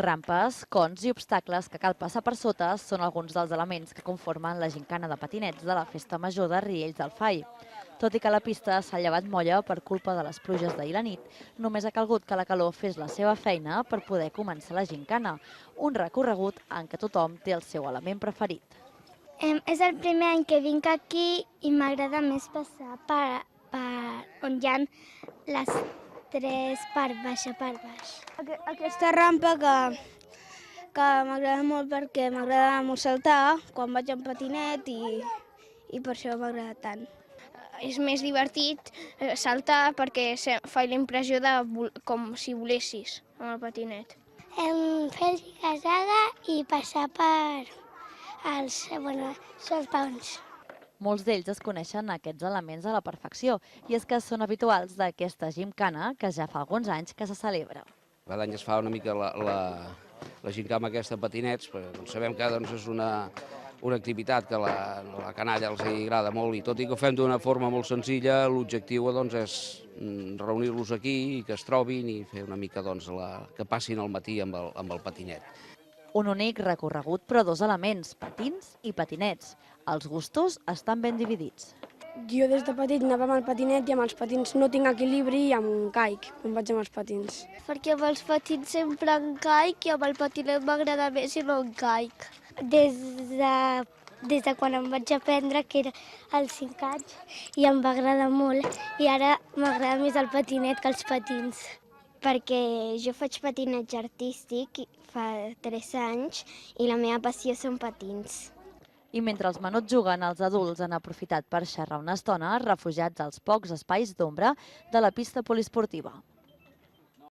Rampes, cons i obstacles que cal passar per sota són alguns dels elements que conformen la gincana de patinets de la Festa Major de Riells del Fai. Tot i que la pista s'ha llevat molla per culpa de les pluges d'ahir a nit, només ha calgut que la calor fes la seva feina per poder començar la gincana, un recorregut en què tothom té el seu element preferit. És el primer any que vinc aquí i m'agrada més passar per on hi ha les tres per baix. Aquesta rampa que m'agrada molt perquè m'agrada molt saltar quan vaig en patinet i per això m'agrada tant. És més divertit saltar perquè fa la impressió de com si volessis amb el patinet. Fer ziga-zaga i passar per els sorpaons. Molts d'ells es coneixen aquests elements a la perfecció i és que són habituals d'aquesta gimcana que ja fa alguns anys que se celebra. Cada any es fa una mica la gincama aquesta de patinets, perquè sabem que és una activitat que a la canalla els agrada molt i tot i que ho fem d'una forma molt senzilla, l'objectiu és reunir-los aquí i que es trobin i fer una mica que passin el matí amb el patinet. Un únic recorregut, però dos elements, patins i patinets. Els gustos estan ben dividits. Jo des de petit anava amb el patinet i amb els patins no tinc equilibri i amb caic quan vaig amb els patins. Perquè amb els patins sempre en caic i amb el patinet m'agrada més i no en caic. Des de quan em vaig aprendre, que era als 5 anys, i em va agradar molt. I ara m'agrada més el patinet que els patins. Perquè jo faig patinatge artístic fa 3 anys i la meva passió són patins. I mentre els menuts juguen, els adults han aprofitat per xerrar una estona refugiats als pocs espais d'ombra de la pista poliesportiva.